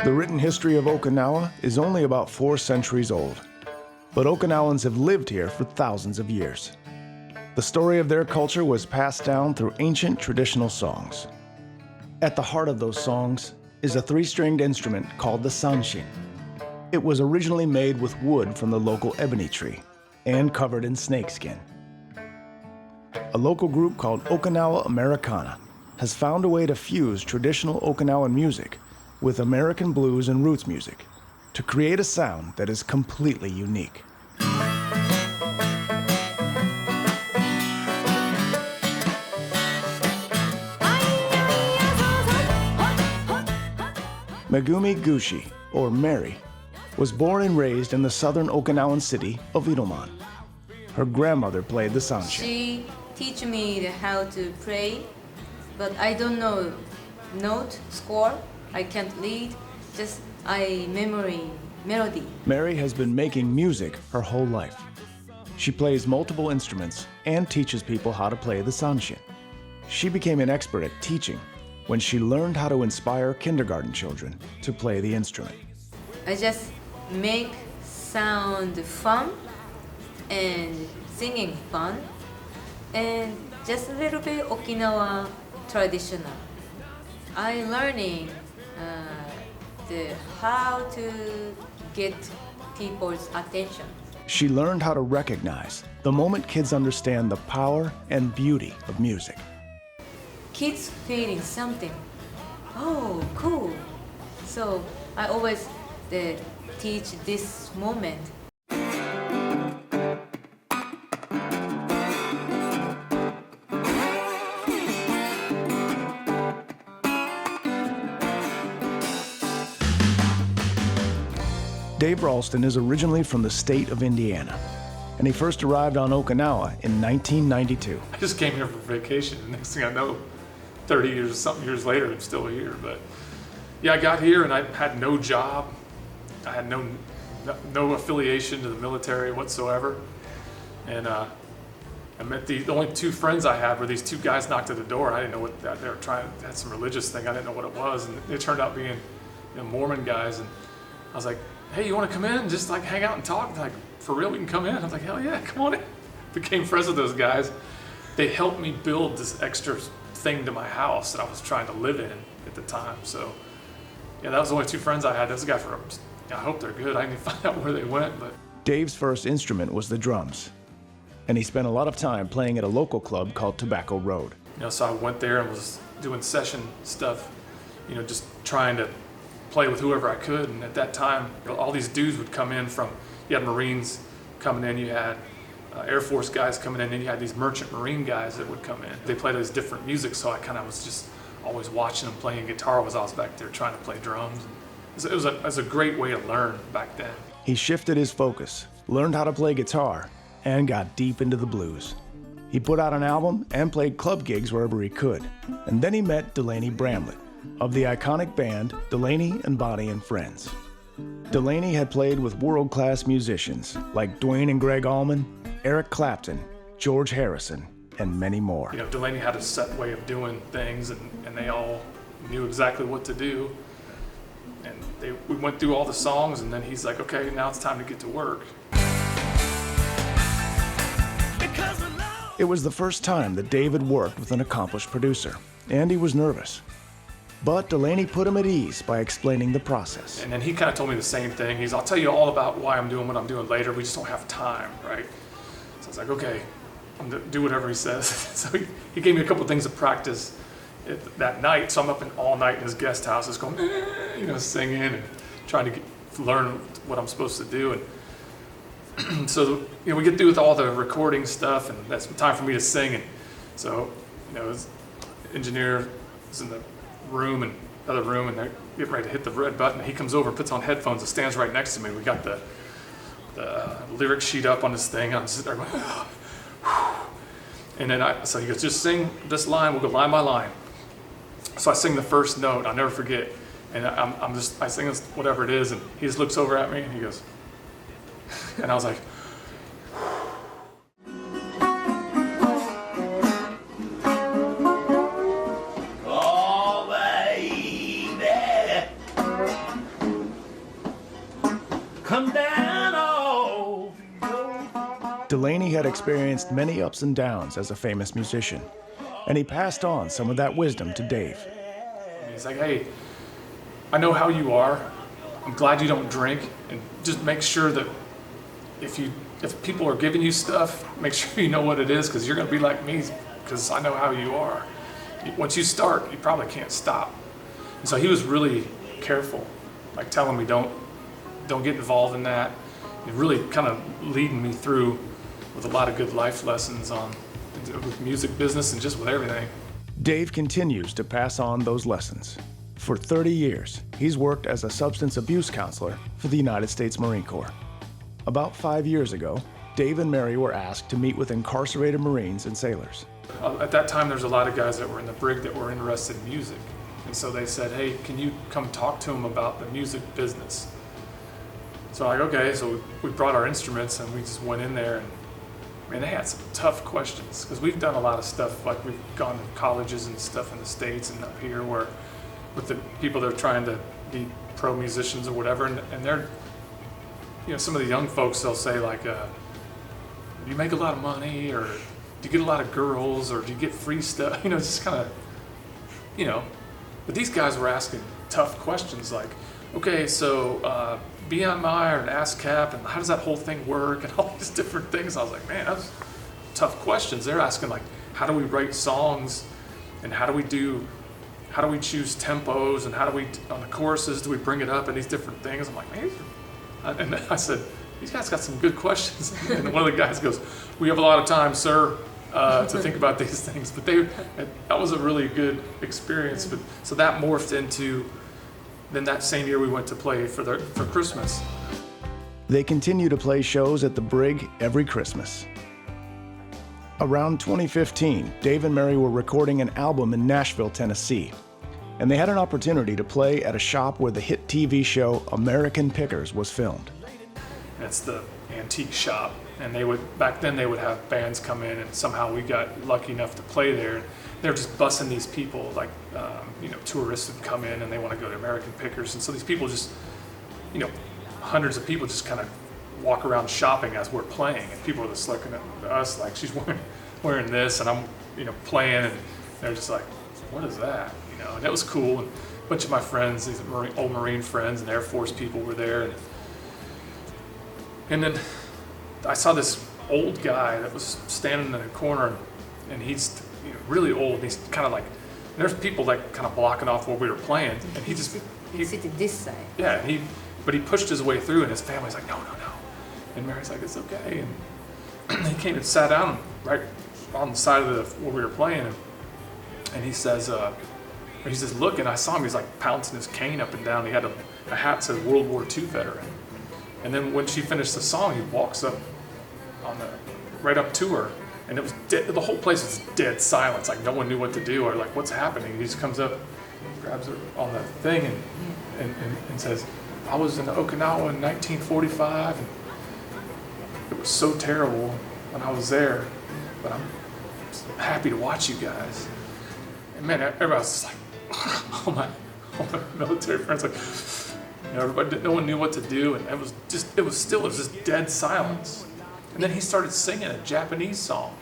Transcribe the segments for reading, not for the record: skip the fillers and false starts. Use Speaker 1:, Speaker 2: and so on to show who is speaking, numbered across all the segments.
Speaker 1: The written history of Okinawa is only about 4 centuries old, but Okinawans have lived here for thousands of years. The story of their culture was passed down through ancient traditional songs. At the heart of those songs is a 3-stringed instrument called the sanshin. It was originally made with wood from the local ebony tree and covered in snakeskin. A local group called Okinawa Americana has found a way to fuse traditional Okinawan music with American blues and roots music to create a sound that is completely unique. Megumi Gushi, or Mary, was born and raised in the southern Okinawan city of Iroman. Her grandmother played the sanshin.
Speaker 2: She teach me how to play, but I don't know note, score. I can't read, just melody.
Speaker 1: Mary has been making music her whole life. She plays multiple instruments and teaches people how to play the sanshin. She became an expert at teaching when she learned how to inspire kindergarten children to play the instrument.
Speaker 2: I just make sound fun and singing fun and just a little bit Okinawa traditional. I learning how to get people's attention.
Speaker 1: She learned how to recognize the moment kids understand the power and beauty of music.
Speaker 2: Kids feeling something. Oh, cool. So I always teach this moment.
Speaker 1: Dave Ralston is originally from the state of Indiana, and he first arrived on Okinawa in 1992.
Speaker 3: I just came here for vacation. The next thing I know, 30 years, something years later, I'm still here. But yeah, I got here and I had no job. I had no affiliation to the military whatsoever. And I met the only 2 friends I had were these 2 guys knocked at the door. I didn't know what they were trying. Had some religious thing. I didn't know what it was, and it turned out being Mormon guys. And I was like, "Hey, you want to come in and just like hang out and talk?" Like, "For real, we can come in?" I was like, "Hell yeah, come on in." Became friends with those guys. They helped me build this extra thing to my house that I was trying to live in at the time. So yeah, that was the only 2 friends I had. Those guys were, I hope they're good. I didn't find out where they went. But
Speaker 1: Dave's first instrument was the drums, and he spent a lot of time playing at a local club called Tobacco Road.
Speaker 3: So I went there and was doing session stuff, just trying to play with whoever I could. And at that time, all these dudes would come in from, you had Marines coming in, you had Air Force guys coming in, and you had these merchant Marine guys that would come in. They played this different music, so I kind of was just always watching them playing guitar as I was back there trying to play drums. It was a great way to learn back then.
Speaker 1: He shifted his focus, learned how to play guitar, and got deep into the blues. He put out an album and played club gigs wherever he could. And then he met Delaney Bramlett of the iconic band Delaney and Bonnie and Friends. Delaney had played with world-class musicians like Dwayne and Greg Allman, Eric Clapton, George Harrison, and many more.
Speaker 3: Delaney had a set way of doing things, and they all knew exactly what to do. And we went through all the songs, and then he's like, "Okay, now it's time to get to work."
Speaker 1: It was the first time that David worked with an accomplished producer, and he was nervous. But Delaney put him at ease by explaining the process.
Speaker 3: And then he kind of told me the same thing. I'll tell you all about why I'm doing what I'm doing later. We just don't have time, right? So I was like, okay, I'm gonna do whatever he says. So he gave me a couple things to practice that night. So I'm up all night in his guest house, just going, singing and trying to learn what I'm supposed to do. And so we get through with all the recording stuff, and that's time for me to sing. And so his engineer is in the other room, and they're getting ready to hit the red button. He comes over, puts on headphones, and stands right next to me. We got the lyric sheet up on this thing. I'm sitting there going, and then so he goes, "Just sing this line. We'll go line by line." So I sing the first note. I'll never forget. And I sing this, whatever it is, and he just looks over at me and he goes, and I was like,
Speaker 1: Delaney had experienced many ups and downs as a famous musician, and he passed on some of that wisdom to Dave.
Speaker 3: He's like, hey, I know how you are. I'm glad you don't drink, and just make sure that if people are giving you stuff, make sure you know what it is, because you're going to be like me, because I know how you are. Once you start, you probably can't stop. And so he was really careful, like telling me don't get involved in that, and really kind of leading me through with a lot of good life lessons on with music business and just with everything.
Speaker 1: Dave continues to pass on those lessons. For 30 years, he's worked as a substance abuse counselor for the United States Marine Corps. About 5 years ago, Dave and Mary were asked to meet with incarcerated Marines and sailors.
Speaker 3: At that time, there's a lot of guys that were in the brig that were interested in music. And so they said, hey, can you come talk to them about the music business? So I'm like, okay, so we brought our instruments and we just went in there, and man, they had some tough questions, because we've done a lot of stuff, like we've gone to colleges and stuff in the States and up here where with the people that are trying to be pro musicians or whatever, and they're, some of the young folks, they'll say like, do you make a lot of money, or do you get a lot of girls, or do you get free stuff? It's just kind of, but these guys were asking tough questions like, okay, so BMI or an ASCAP, and how does that whole thing work, and all these different things. I was like, man, that's tough questions. They're asking like, how do we write songs, and how do we choose tempos, and how do we, on the choruses, do we bring it up, and these different things. I'm like, man, and I said, these guys got some good questions. And one of the guys goes, we have a lot of time, sir, to think about these things. But that was a really good experience. But so that morphed into, then that same year we went to play for Christmas.
Speaker 1: They continue to play shows at the Brig every Christmas. Around 2015, Dave and Mary were recording an album in Nashville, Tennessee, and they had an opportunity to play at a shop where the hit TV show American Pickers was filmed.
Speaker 3: It's the antique shop, and back then they would have bands come in, and somehow we got lucky enough to play there. They were just bussing these people, like tourists would come in and they want to go to American Pickers, and so these people just, hundreds of people just kind of walk around shopping as we're playing, and people are just looking at us like, she's wearing this, and I'm playing, and they're just like, what is that? And it was cool. And a bunch of my friends, these old Marine friends and Air Force people were there, and then I saw this old guy that was standing in a corner, and he's really old, and he's kind of like, there's people like kind of blocking off where we were playing, and he
Speaker 2: sitting this side.
Speaker 3: Yeah, but he pushed his way through, and his family's like, no. And Mary's like, it's okay. And he came and sat down right on the side of where we were playing, and he says, he's just looking. I saw him. He's like pouncing his cane up and down. He had a hat that said World War II veteran. And then when she finished the song, he walks up right up to her, and it was the whole place was dead silence. Like no one knew what to do or like what's happening. He just comes up, grabs her on the thing, and says, I was in Okinawa in 1945. And it was so terrible when I was there, but I'm happy to watch you guys. And man, everybody was just like, all my military friends, like, no one knew what to do, and it was just dead silence. And then he started singing a Japanese song.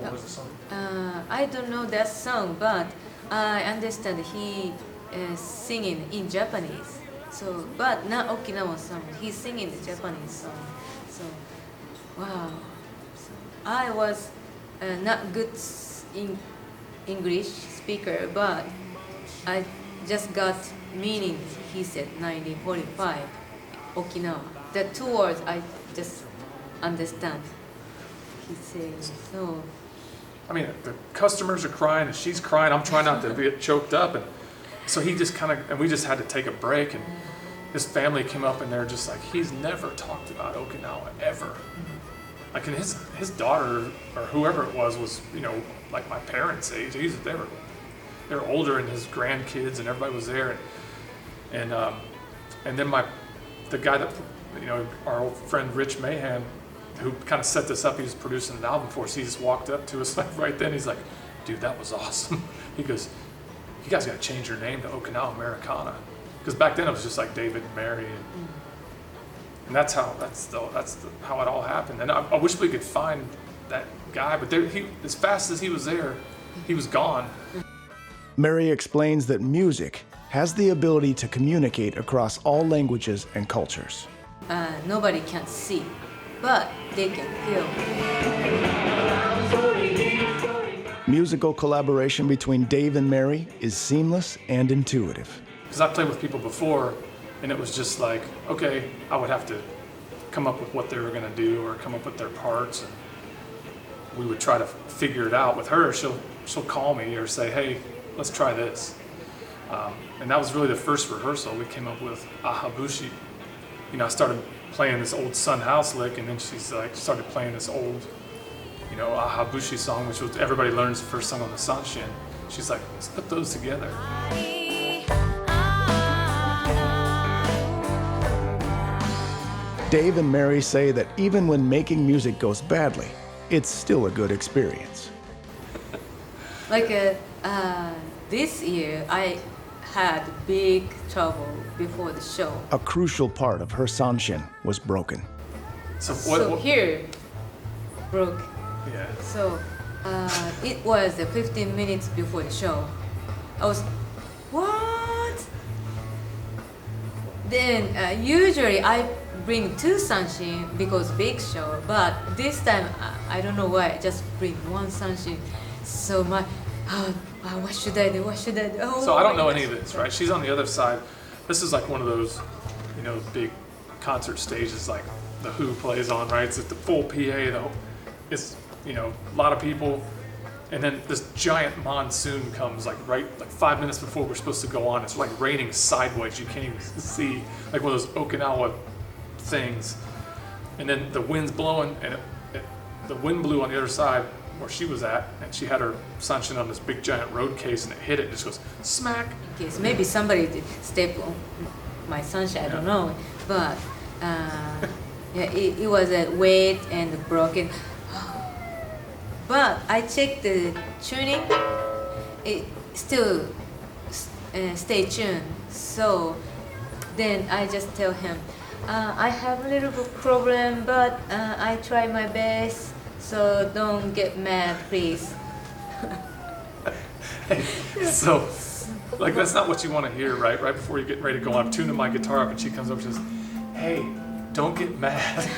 Speaker 3: What was the song?
Speaker 2: I don't know that song, but I understand he is singing in Japanese. So, but not Okinawan song. He's singing the Japanese song. So, wow. So, I was not good in English speaker, but I just got meaning. He said 1945, Okinawa. The two words I just understand. He says so.
Speaker 3: I mean, the customers are crying and she's crying. I'm trying not to get choked up, and so he just and we just had to take a break, and his family came up and they're just like, he's never talked about Okinawa ever. Like, and his daughter or whoever it was like my parents' age. They were older, and his grandkids and everybody was there, and then the guy that our old friend Rich Mahan, who kind of set this up, he was producing an album for us. He just walked up to us like right then. He's like, dude, that was awesome. He goes, you guys got to change your name to Okinawa Americana, because back then it was just like David and Mary, And that's how how it all happened. And I wish we could find that guy, but as fast as he was there, he was gone.
Speaker 1: Mary explains that music has the ability to communicate across all languages and cultures.
Speaker 2: Nobody can see, but they can feel.
Speaker 1: Musical collaboration between Dave and Mary is seamless and intuitive.
Speaker 3: Because I played with people before, and it was just like, okay, I would have to come up with what they were going to do or come up with their parts, and we would try to figure it out. With her, she'll call me or say, hey, let's try this. And that was really the first rehearsal. We came up with Ahabushi. You know, I started playing this old Sun House lick, and then she's like started playing this old, you know, Ahabushi song, which was everybody learns the first song on the Sanshin. She's like, let's put those together.
Speaker 1: Dave and Mary say that even when making music goes badly, it's still a good experience.
Speaker 2: Like this year, I had big trouble before the show.
Speaker 1: A crucial part of her Sanshin was broken.
Speaker 2: So here, broke.
Speaker 3: Yeah.
Speaker 2: So it was 15 minutes before the show. I was, what? Then usually I bring 2 sanshin because big show, but this time I don't know why, I just bring 1 sanshin. So my, what should I do? What should I do? Oh,
Speaker 3: so I don't know any of this, right? She's on the other side. This is like one of those, you know, big concert stages like the Who plays on, right? It's at the full PA, it's, you know, a lot of people. And then this giant monsoon comes like 5 minutes before we're supposed to go on. It's like raining sideways. You can't even see, like one of those Okinawa things. And then the wind's blowing, and the wind blew on the other side where she was at, and she had her sanshin on this big giant road case, and it hit it and just goes smack.
Speaker 2: In case maybe somebody did step on my sunshine, I don't know, but yeah, it was wet and broken. But I checked the tuning, it still stay tuned. So then I just tell him, I have a little bit problem, but I try my best. So don't get mad, please.
Speaker 3: So, like, that's not what you want to hear, right? Right before you get ready to go on, I'm tuning my guitar up, and she comes up and says, hey, don't get mad.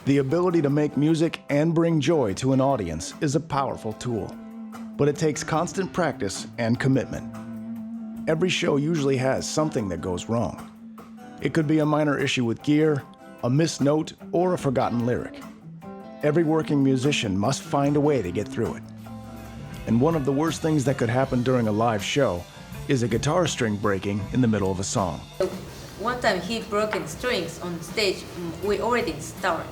Speaker 1: The ability to make music and bring joy to an audience is a powerful tool, but it takes constant practice and commitment. Every show usually has something that goes wrong. It could be a minor issue with gear, a missed note, or a forgotten lyric. Every working musician must find a way to get through it. And one of the worst things that could happen during a live show is a guitar string breaking in the middle of a song.
Speaker 2: One time he broken strings on stage. We already start,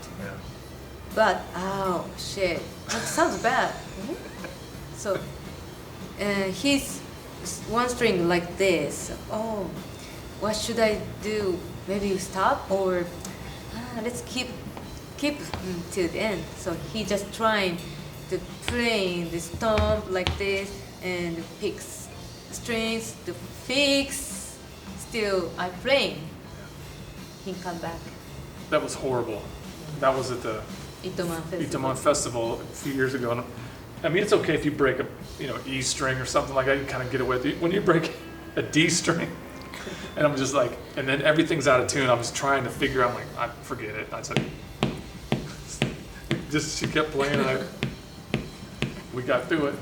Speaker 2: but oh shit, that sounds bad. So he's one string like this. Oh, what should I do? Maybe you stop, or let's keep till the end. So he just trying to play the stomp like this and picks strings to fix. Still, I'm playing. He come back.
Speaker 3: That was horrible. That was at the Itaman Festival a few years ago. And I mean, it's okay if you break a, you know, E string or something like that. You kind of get away with it. When you break a D string, and I'm just like, and then everything's out of tune. I was trying to figure out, I'm like, forget it. I said, just she kept playing, and we got through it.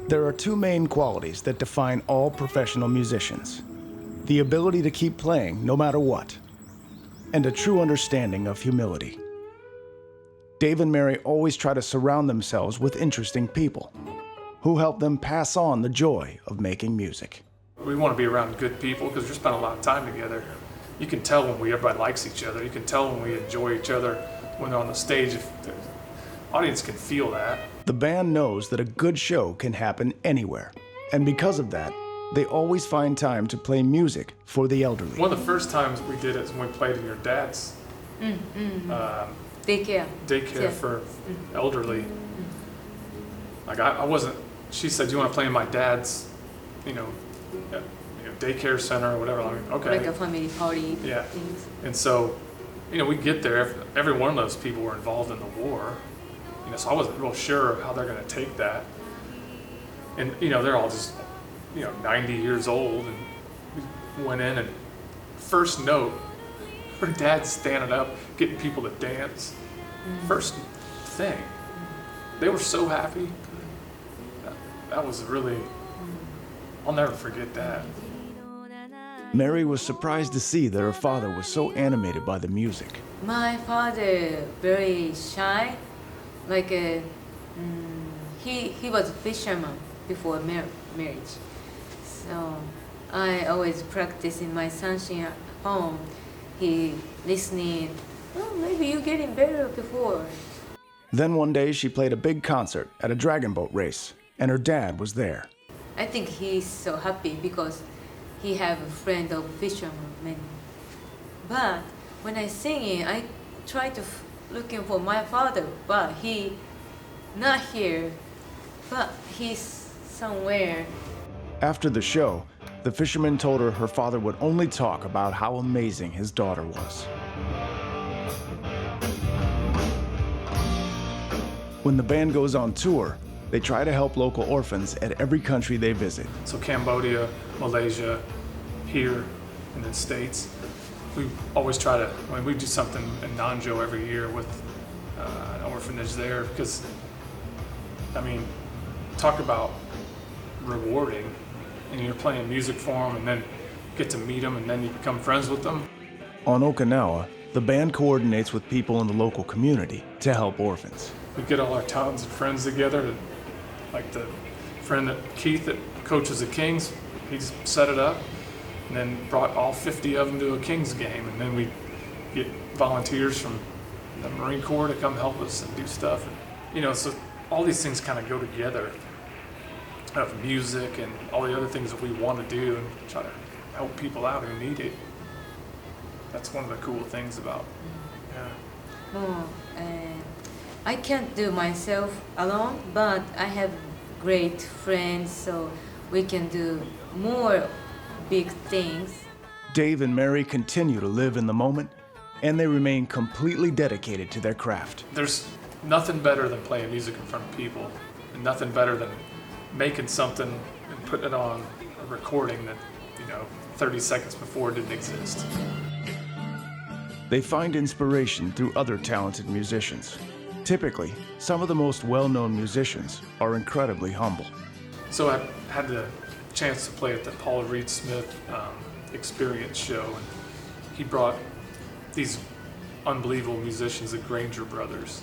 Speaker 1: There are 2 main qualities that define all professional musicians: the ability to keep playing no matter what, and a true understanding of humility. Dave and Mary always try to surround themselves with interesting people who help them pass on the joy of making music.
Speaker 3: We want to be around good people because we're spending a lot of time together. You can tell when everybody likes each other. You can tell when we enjoy each other when they're on the stage. If the audience can feel that.
Speaker 1: The band knows that a good show can happen anywhere, and because of that, they always find time to play music for the elderly.
Speaker 3: One of the first times we did it is when we played in your dad's
Speaker 2: daycare. Yeah.
Speaker 3: for elderly. Like I wasn't. She said, "Do you want to play in my dad's, you know, daycare center or whatever?" I'm like, okay.
Speaker 2: Like a family party
Speaker 3: Yeah.
Speaker 2: things.
Speaker 3: And so, we get there. Every one of those people were involved in the war. So I wasn't real sure of how they're going to take that. And they're all just 90 years old, and we went in and first note, her dad's standing up, getting people to dance. First thing, they were so happy. That was really, I'll never forget that.
Speaker 1: Mary was surprised to see that her father was so animated by the music.
Speaker 2: My father very shy, like he was a fisherman before marriage. So I always practice in my sunshine at home. He listening, oh, maybe you're getting better before.
Speaker 1: Then one day she played a big concert at a dragon boat race, and her dad was there.
Speaker 2: I think he's so happy because he have a friend of fishermen. But when I sing it, I try to looking for my father, but he not here, but he's somewhere.
Speaker 1: After the show, the fisherman told her her father would only talk about how amazing his daughter was. When the band goes on tour, they try to help local orphans at every country they visit.
Speaker 3: So Cambodia, Malaysia, here in the States, we always try to, we do something in Nanjo every year with an orphanage there because, talk about rewarding. And you're playing music for them and then get to meet them and then you become friends with them.
Speaker 1: On Okinawa, the band coordinates with people in the local community to help orphans.
Speaker 3: We get all our towns and friends together, like the friend that Keith that coaches the Kings, he's set it up and then brought all 50 of them to a Kings game, and then we get volunteers from the Marine Corps to come help us and do stuff. So all these things kind of go together. Of music and all the other things that we want to do and try to help people out who need it. That's one of the cool things about,
Speaker 2: I can't do myself alone, but I have great friends, so we can do more big things.
Speaker 1: Dave and Mary continue to live in the moment, and they remain completely dedicated to their craft.
Speaker 3: There's nothing better than playing music in front of people, and nothing better than making something and putting it on a recording that 30 seconds before didn't exist.
Speaker 1: They find inspiration through other talented musicians. Typically, some of the most well-known musicians are incredibly humble.
Speaker 3: So I had the chance to play at the Paul Reed Smith Experience show, and he brought these unbelievable musicians, the Granger brothers,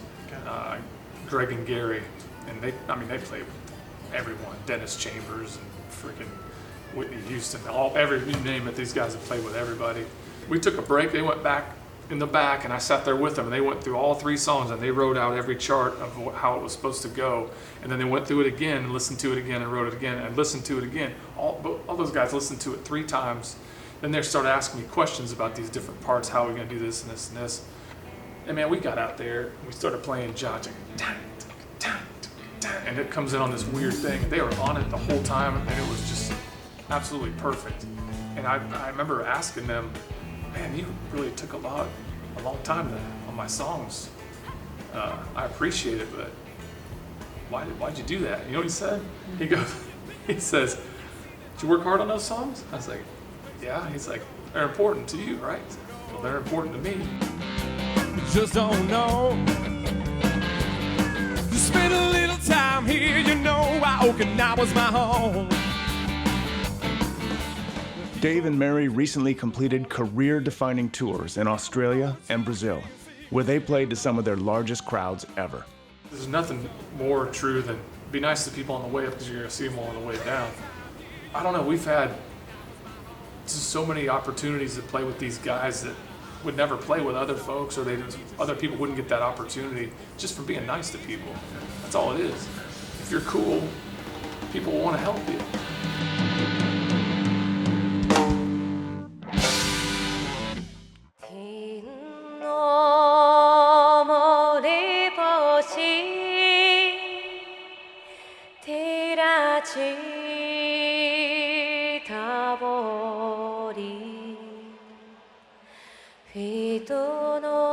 Speaker 3: Greg and Gary, and they played with everyone, Dennis Chambers and freaking Whitney Houston, you name it, these guys have played with everybody. We took a break, they went back in the back and I sat there with them and they went through all 3 songs and they wrote out every chart of how it was supposed to go, and then they went through it again and listened to it again and wrote it again and listened to it again. All those guys listened to it 3 times. Then they started asking me questions about these different parts, how are we gonna do this and this and this. And man, we got out there, we started playing Judge, and it comes in on this weird thing. And they were on it the whole time, and it was just absolutely perfect. And I remember asking them, man, you really took a long time on my songs. I appreciate it, but why'd you do that? You know what he said? He says, did you work hard on those songs? I was like, yeah. He's like, they're important to you, right? Well, they're important to me.
Speaker 4: Just don't know. Spend a little time here, why Okinawa's my home.
Speaker 1: Dave and Mary recently completed career-defining tours in Australia and Brazil, where they played to some of their largest crowds ever.
Speaker 3: There's nothing more true than be nice to people on the way up because you're going to see them all on the way down. I don't know, we've had just so many opportunities to play with these guys that would never play with other folks, or other people wouldn't get that opportunity just for being nice to people. That's all it is. If you're cool, people will want to help you.
Speaker 2: 残り人の